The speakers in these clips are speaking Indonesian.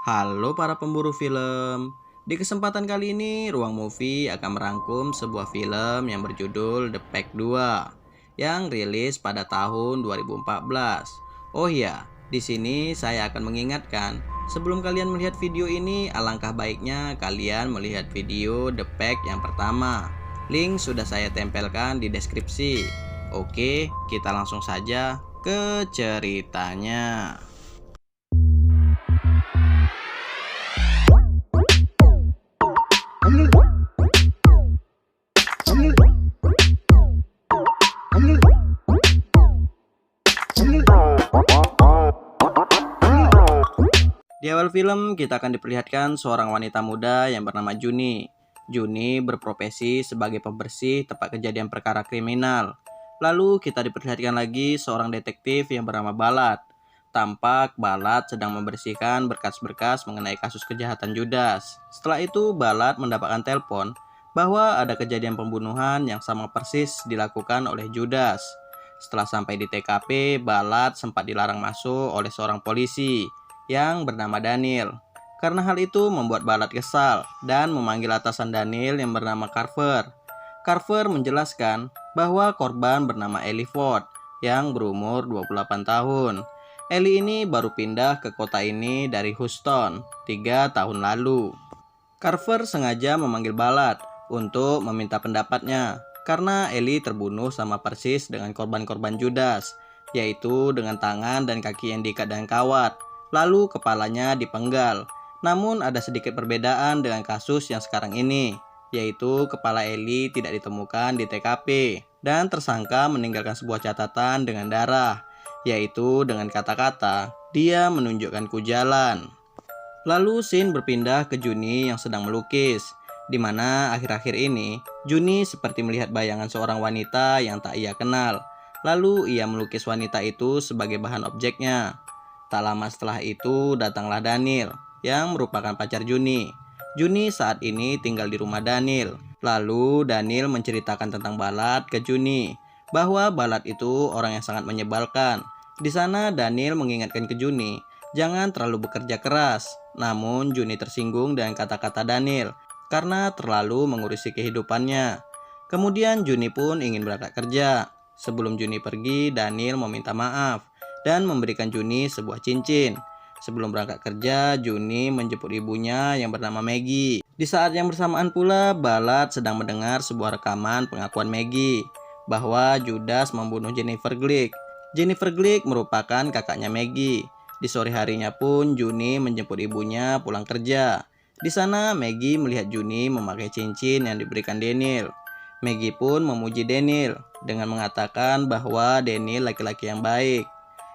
Halo para pemburu film. Di kesempatan kali ini, Ruang Movie akan merangkum sebuah film yang berjudul The Pack 2 yang rilis pada tahun 2014. Oh iya, di sini saya akan mengingatkan, sebelum kalian melihat video ini, alangkah baiknya kalian melihat video The Pack yang pertama. Link sudah saya tempelkan di deskripsi. Oke, kita langsung saja ke ceritanya. Di awal film, kita akan diperlihatkan seorang wanita muda yang bernama Juni. Juni berprofesi sebagai pembersih tempat kejadian perkara kriminal. Lalu kita diperlihatkan lagi seorang detektif yang bernama Balat. Tampak Balat sedang membersihkan berkas-berkas mengenai kasus kejahatan Judas. Setelah itu, Balat mendapatkan telepon bahwa ada kejadian pembunuhan yang sama persis dilakukan oleh Judas. Setelah sampai di TKP, Balat sempat dilarang masuk oleh seorang polisi yang bernama Daniel. Karena hal itu membuat Balat kesal dan memanggil atasan Daniel yang bernama Carver. Carver menjelaskan bahwa korban bernama Ellie Ford yang berumur 28 tahun. Ellie ini baru pindah ke kota ini dari Houston 3 tahun lalu. Carver sengaja memanggil Balat untuk meminta pendapatnya karena Ellie terbunuh sama persis dengan korban-korban Judas, yaitu dengan tangan dan kaki yang diikat dengan kawat, lalu kepalanya dipenggal. Namun ada sedikit perbedaan dengan kasus yang sekarang ini, yaitu kepala Ellie tidak ditemukan di TKP dan tersangka meninggalkan sebuah catatan dengan darah, yaitu dengan kata-kata, "Dia menunjukkanku jalan." Lalu scene berpindah ke Juni yang sedang melukis, di mana akhir-akhir ini Juni seperti melihat bayangan seorang wanita yang tak ia kenal. Lalu ia melukis wanita itu sebagai bahan objeknya. Tak lama setelah itu datanglah Daniel yang merupakan pacar Juni. Juni saat ini tinggal di rumah Daniel. Lalu Daniel menceritakan tentang Balat ke Juni, bahwa Balat itu orang yang sangat menyebalkan. Di sana Daniel mengingatkan ke Juni, jangan terlalu bekerja keras. Namun Juni tersinggung dengan kata-kata Daniel karena terlalu mengurusi kehidupannya. Kemudian Juni pun ingin berangkat kerja. Sebelum Juni pergi, Daniel meminta maaf dan memberikan Juni sebuah cincin. Sebelum berangkat kerja, Juni menjemput ibunya yang bernama Maggie. Di saat yang bersamaan pula, Balat sedang mendengar sebuah rekaman pengakuan Maggie bahwa Judas membunuh Jennifer Glick. Jennifer Glick merupakan kakaknya Maggie. Di sore harinya pun Juni menjemput ibunya pulang kerja. Di sana Maggie melihat Juni memakai cincin yang diberikan Daniel. Maggie pun memuji Daniel dengan mengatakan bahwa Daniel laki-laki yang baik.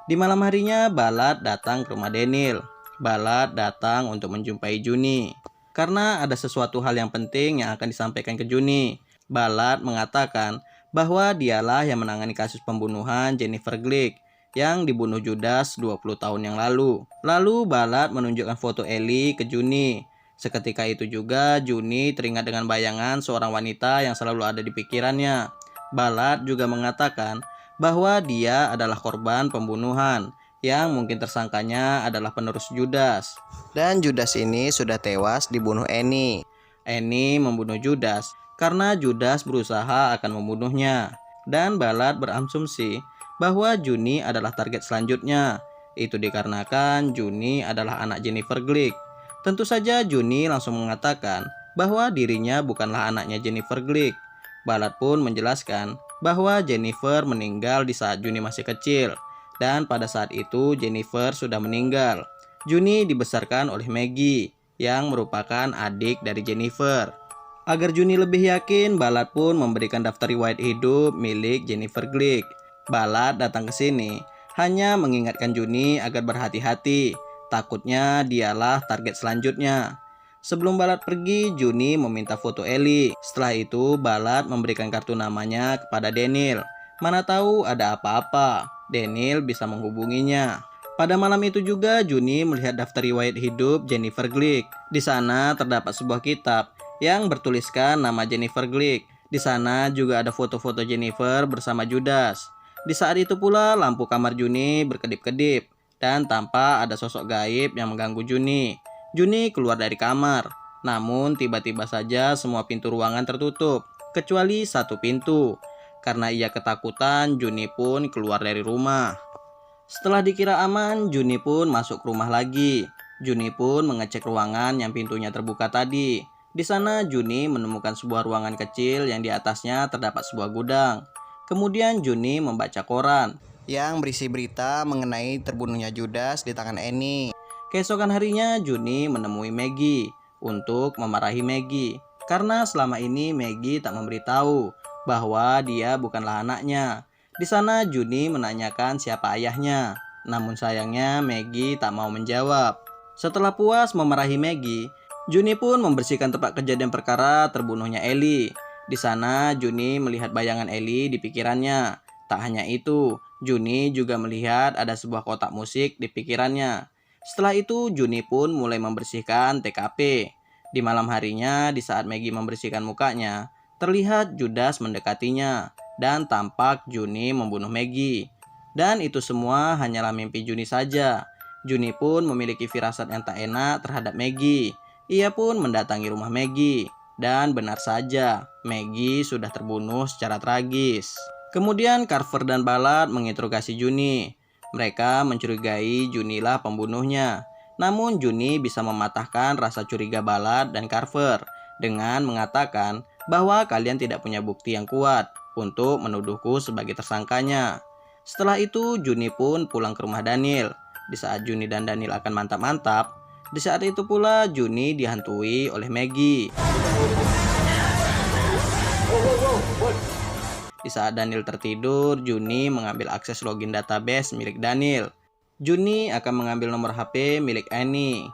Di malam harinya, Balat datang ke rumah Daniel. Balat datang untuk menjumpai Juni karena ada sesuatu hal yang penting yang akan disampaikan ke Juni. Balat mengatakan bahwa dialah yang menangani kasus pembunuhan Jennifer Glick yang dibunuh Judas 20 tahun yang lalu. Lalu Balat menunjukkan foto Ellie ke Juni. Seketika itu juga Juni teringat dengan bayangan seorang wanita yang selalu ada di pikirannya. Balat juga mengatakan bahwa dia adalah korban pembunuhan yang mungkin tersangkanya adalah penerus Judas. Dan Judas ini sudah tewas dibunuh Annie. Annie membunuh Judas karena Judas berusaha akan membunuhnya. Dan Balat berasumsi bahwa Juni adalah target selanjutnya. Itu dikarenakan Juni adalah anak Jennifer Glick. Tentu saja Juni langsung mengatakan bahwa dirinya bukanlah anaknya Jennifer Glick. Balat pun menjelaskan bahwa Jennifer meninggal di saat Juni masih kecil, dan pada saat itu Jennifer sudah meninggal. Juni dibesarkan oleh Maggie yang merupakan adik dari Jennifer. Agar Juni lebih yakin, Balat pun memberikan daftar riwayat hidup milik Jennifer Glick. Balat datang ke sini hanya mengingatkan Juni agar berhati-hati, takutnya dialah target selanjutnya. Sebelum Balat pergi, Juni meminta foto Ellie. Setelah itu, Balat memberikan kartu namanya kepada Daniel. Mana tahu ada apa-apa, Daniel bisa menghubunginya. Pada malam itu juga, Juni melihat daftar riwayat hidup Jennifer Glick. Di sana terdapat sebuah kitab yang bertuliskan nama Jennifer Glick. Di sana juga ada foto-foto Jennifer bersama Judas. Di saat itu pula, lampu kamar Juni berkedip-kedip dan tampak ada sosok gaib yang mengganggu Juni. Juni keluar dari kamar. Namun tiba-tiba saja semua pintu ruangan tertutup, kecuali satu pintu. Karena ia ketakutan, Juni pun keluar dari rumah. Setelah dikira aman, Juni pun masuk ke rumah lagi. Juni pun mengecek ruangan yang pintunya terbuka tadi. Di sana Juni menemukan sebuah ruangan kecil yang di atasnya terdapat sebuah gudang. Kemudian Juni membaca koran yang berisi berita mengenai terbunuhnya Judas di tangan Annie. Keesokan harinya Juni menemui Maggie untuk memarahi Maggie karena selama ini Maggie tak memberitahu bahwa dia bukanlah anaknya. Di sana Juni menanyakan siapa ayahnya. Namun sayangnya Maggie tak mau menjawab. Setelah puas memarahi Maggie, Juni pun membersihkan tempat kejadian perkara terbunuhnya Ellie. Di sana Juni melihat bayangan Ellie di pikirannya. Tak hanya itu, Juni juga melihat ada sebuah kotak musik di pikirannya. Setelah itu Juni pun mulai membersihkan TKP. Di malam harinya, di saat Maggie membersihkan mukanya, terlihat Judas mendekatinya dan tampak Juni membunuh Maggie. Dan itu semua hanyalah mimpi Juni saja. Juni pun memiliki firasat yang tak enak terhadap Maggie. Ia pun mendatangi rumah Maggie. Dan benar saja, Maggie sudah terbunuh secara tragis. Kemudian Carver dan Ballard menginterogasi Juni. Mereka mencurigai Juni lah pembunuhnya. Namun Juni bisa mematahkan rasa curiga Ballard dan Carver dengan mengatakan bahwa kalian tidak punya bukti yang kuat untuk menuduhku sebagai tersangkanya. Setelah itu Juni pun pulang ke rumah Daniel. Di saat Juni dan Daniel akan mantap-mantap, di saat itu pula Juni dihantui oleh Maggie. Di saat Daniel tertidur, Juni mengambil akses login database milik Daniel. Juni akan mengambil nomor HP milik Annie.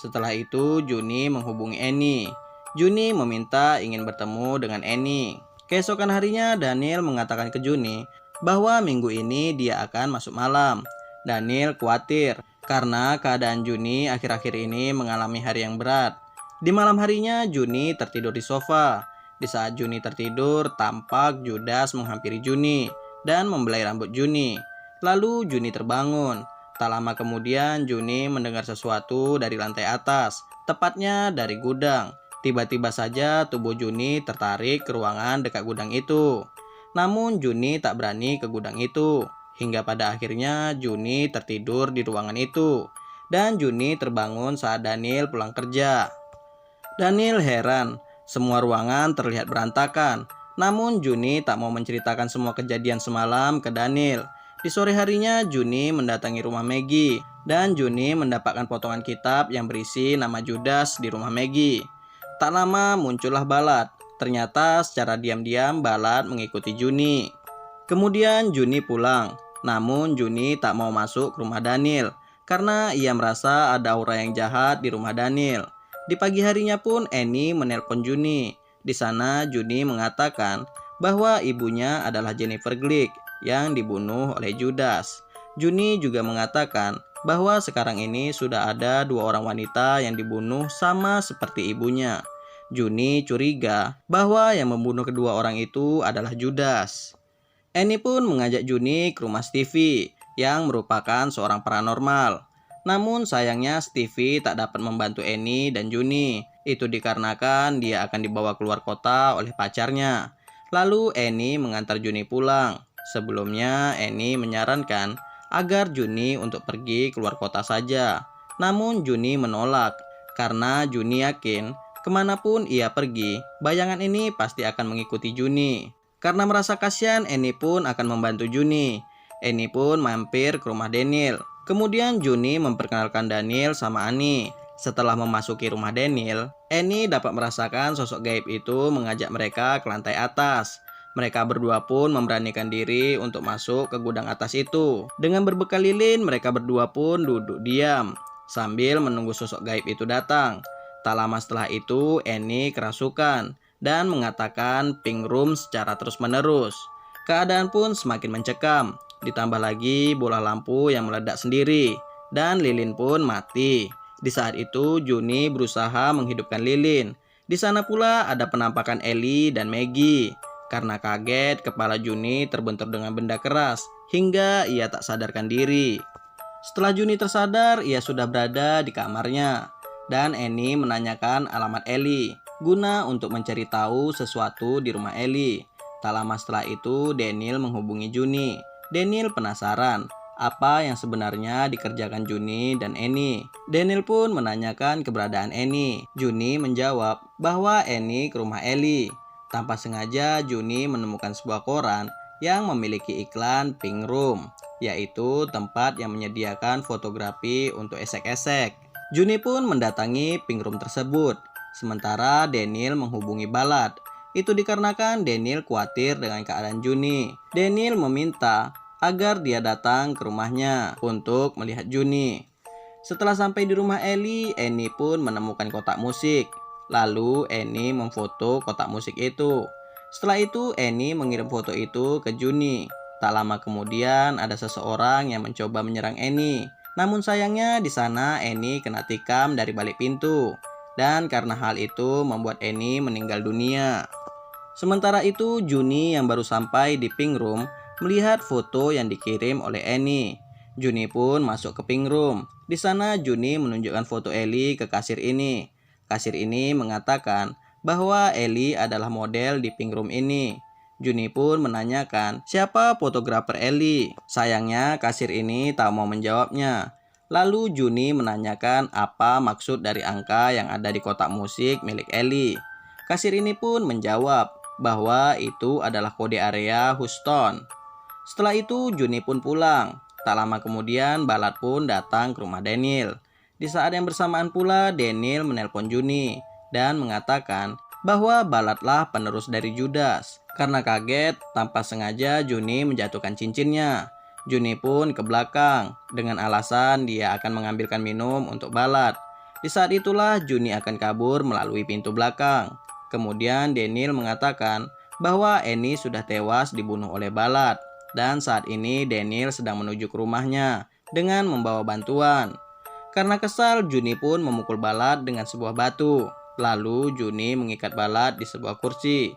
Setelah itu Juni menghubungi Annie. Juni meminta ingin bertemu dengan Annie. Keesokan harinya Daniel mengatakan ke Juni bahwa minggu ini dia akan masuk malam. Daniel khawatir karena keadaan Juni akhir-akhir ini mengalami hari yang berat. Di malam harinya Juni tertidur di sofa. Di saat Juni tertidur, tampak Judas menghampiri Juni dan membelai rambut Juni. Lalu Juni terbangun. Tak lama kemudian Juni mendengar sesuatu dari lantai atas, tepatnya dari gudang. Tiba-tiba saja tubuh Juni tertarik ke ruangan dekat gudang itu. Namun Juni tak berani ke gudang itu. Hingga pada akhirnya Juni tertidur di ruangan itu. Dan Juni terbangun saat Daniel pulang kerja. Daniel heran, semua ruangan terlihat berantakan. Namun Juni tak mau menceritakan semua kejadian semalam ke Daniel. Di sore harinya Juni mendatangi rumah Maggie. Dan Juni mendapatkan potongan kitab yang berisi nama Judas di rumah Maggie. Tak lama muncullah Ballard. Ternyata secara diam-diam Ballard mengikuti Juni. Kemudian Juni pulang. Namun Juni tak mau masuk ke rumah Daniel karena ia merasa ada aura yang jahat di rumah Daniel. Di pagi harinya pun Annie menelpon Juni. Di sana Juni mengatakan bahwa ibunya adalah Jennifer Glick yang dibunuh oleh Judas. Juni juga mengatakan bahwa sekarang ini sudah ada 2 orang wanita yang dibunuh sama seperti ibunya. Juni curiga bahwa yang membunuh kedua orang itu adalah Judas. Annie pun mengajak Juni ke rumah Stevie yang merupakan seorang paranormal. Namun sayangnya Stevie tak dapat membantu Annie dan Juni. Itu dikarenakan dia akan dibawa keluar kota oleh pacarnya. Lalu Annie mengantar Juni pulang. Sebelumnya Annie menyarankan agar Juni untuk pergi keluar kota saja. Namun Juni menolak karena Juni yakin kemanapun ia pergi, bayangan ini pasti akan mengikuti Juni. Karena merasa kasihan, Annie pun akan membantu Juni. Annie pun mampir ke rumah Daniel. Kemudian Juni memperkenalkan Daniel sama Annie. Setelah memasuki rumah Daniel, Annie dapat merasakan sosok gaib itu mengajak mereka ke lantai atas. Mereka berdua pun memberanikan diri untuk masuk ke gudang atas itu. Dengan berbekal lilin, mereka berdua pun duduk diam sambil menunggu sosok gaib itu datang. Tak lama setelah itu, Annie kerasukan dan mengatakan pink room secara terus-menerus. Keadaan pun semakin mencekam. Ditambah lagi bola lampu yang meledak sendiri dan lilin pun mati. Di saat itu Juni berusaha menghidupkan lilin. Di sana pula ada penampakan Ellie dan Maggie. Karena kaget, kepala Juni terbentur dengan benda keras hingga ia tak sadarkan diri. Setelah Juni tersadar, ia sudah berada di kamarnya. dan Annie menanyakan alamat Ellie guna untuk mencari tahu sesuatu di rumah Ellie. Tak lama setelah itu, Daniel menghubungi Juni. Daniel penasaran apa yang sebenarnya dikerjakan Juni dan Annie. Daniel pun menanyakan keberadaan Annie. Juni menjawab bahwa Annie ke rumah Ellie. Tanpa sengaja, Juni menemukan sebuah koran yang memiliki iklan Pink Room, yaitu tempat yang menyediakan fotografi untuk esek-esek. Juni pun mendatangi Pink Room tersebut, sementara Daniel menghubungi Ballad. Itu dikarenakan Daniel khawatir dengan keadaan Juni. Daniel meminta agar dia datang ke rumahnya untuk melihat Juni. Setelah sampai di rumah Ellie, Annie pun menemukan kotak musik. Lalu Annie memfoto kotak musik itu. Setelah itu Annie mengirim foto itu ke Juni. Tak lama kemudian ada seseorang yang mencoba menyerang Annie. Namun sayangnya di sana Annie kena tikam dari balik pintu. Dan karena hal itu membuat Annie meninggal dunia. Sementara itu Juni yang baru sampai di Pink Room melihat foto yang dikirim oleh Annie. Juni pun masuk ke Pink Room. Di sana Juni menunjukkan foto Ellie ke kasir ini. Kasir ini mengatakan bahwa Ellie adalah model di Pink Room ini. Juni pun menanyakan siapa fotografer Ellie. Sayangnya kasir ini tak mau menjawabnya. Lalu Juni menanyakan apa maksud dari angka yang ada di kotak musik milik Ellie. Kasir ini pun menjawab bahwa itu adalah kode area Houston. Setelah itu Juni pun pulang. Tak lama kemudian Ballad pun datang ke rumah Daniel. Di saat yang bersamaan pula Daniel menelpon Juni dan mengatakan bahwa Balladlah penerus dari Judas. Karena kaget, tanpa sengaja Juni menjatuhkan cincinnya. Juni pun ke belakang dengan alasan dia akan mengambilkan minum untuk Ballad. Di saat itulah Juni akan kabur melalui pintu belakang. Kemudian Daniel mengatakan bahwa Annie sudah tewas dibunuh oleh Ballad. Dan saat ini Daniel sedang menuju ke rumahnya dengan membawa bantuan. Karena kesal, Juni pun memukul Ballad dengan sebuah batu. Lalu Juni mengikat Ballad di sebuah kursi.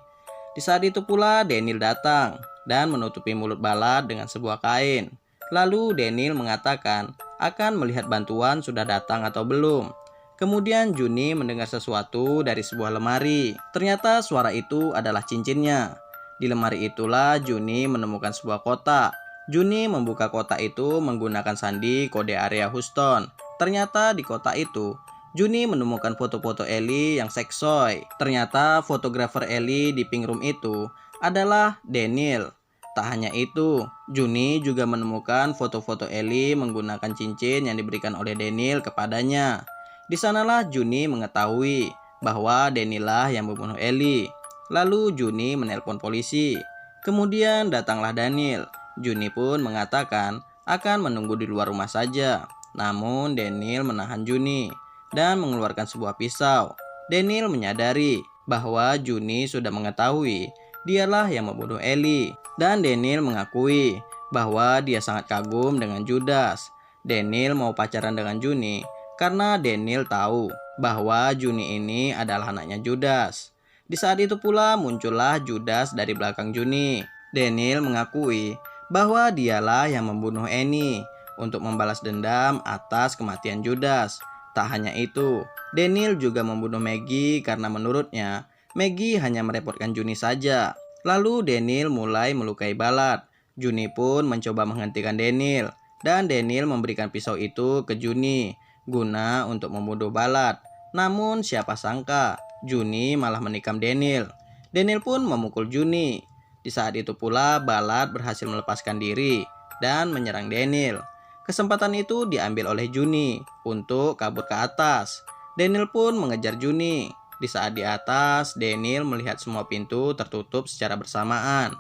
Di saat itu pula Daniel datang dan menutupi mulut Ballad dengan sebuah kain. Lalu Daniel mengatakan akan melihat bantuan sudah datang atau belum. Kemudian Juni mendengar sesuatu dari sebuah lemari. Ternyata suara itu adalah cincinnya. Di lemari itulah Juni menemukan sebuah kotak. Juni membuka kotak itu menggunakan sandi kode area Houston. Ternyata di kotak itu Juni menemukan foto-foto Ellie yang seksoi. Ternyata fotografer Ellie di Pink Room itu adalah Daniel. Tak hanya itu, Juni juga menemukan foto-foto Ellie menggunakan cincin yang diberikan oleh Daniel kepadanya. Di sanalah Juni mengetahui bahwa Daniel lah yang membunuh Ellie. Lalu Juni menelpon polisi. Kemudian datanglah Daniel. Juni pun mengatakan akan menunggu di luar rumah saja. Namun Daniel menahan Juni dan mengeluarkan sebuah pisau. Daniel menyadari bahwa Juni sudah mengetahui dialah yang membunuh Ellie. Dan Daniel mengakui bahwa dia sangat kagum dengan Judas. Daniel mau pacaran dengan Juni karena Daniel tahu bahwa Juni ini adalah anaknya Judas. Di saat itu pula muncullah Judas dari belakang Juni. Daniel mengakui bahwa dialah yang membunuh Annie untuk membalas dendam atas kematian Judas. Tak hanya itu, Daniel juga membunuh Maggie karena menurutnya Maggie hanya merepotkan Juni saja. Lalu Daniel mulai melukai Ballad. Juni pun mencoba menghentikan Daniel dan Daniel memberikan pisau itu ke Juni guna untuk membunuh Ballad. Namun siapa sangka Juni malah menikam Daniel. Daniel pun memukul Juni. Di saat itu pula Ballad berhasil melepaskan diri dan menyerang Daniel. Kesempatan itu diambil oleh Juni untuk kabur ke atas. Daniel pun mengejar Juni. Di saat di atas, Daniel melihat semua pintu tertutup secara bersamaan.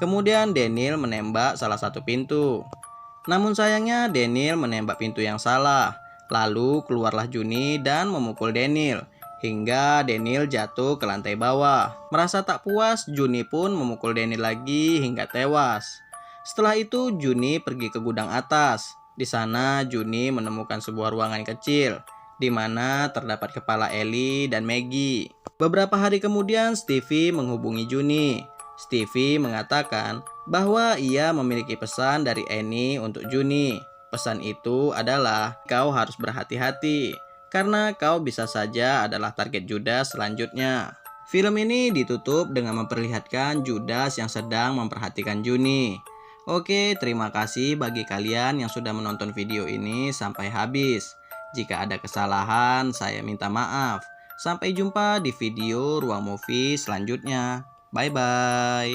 Kemudian Daniel menembak salah satu pintu. Namun sayangnya Daniel menembak pintu yang salah. Lalu keluarlah Juni dan memukul Daniel hingga Daniel jatuh ke lantai bawah. Merasa tak puas, Juni pun memukul Daniel lagi hingga tewas. Setelah itu Juni pergi ke gudang atas. Di sana Juni menemukan sebuah ruangan kecil di mana terdapat kepala Ellie dan Maggie. Beberapa hari kemudian Stevie menghubungi Juni. Stevie mengatakan bahwa ia memiliki pesan dari Annie untuk Juni. Pesan itu adalah kau harus berhati-hati karena kau bisa saja adalah target Judas selanjutnya. Film ini ditutup dengan memperlihatkan Judas yang sedang memperhatikan Juni. Oke, terima kasih bagi kalian yang sudah menonton video ini sampai habis. Jika ada kesalahan, saya minta maaf. Sampai jumpa di video Ruang Movie selanjutnya. Bye-bye.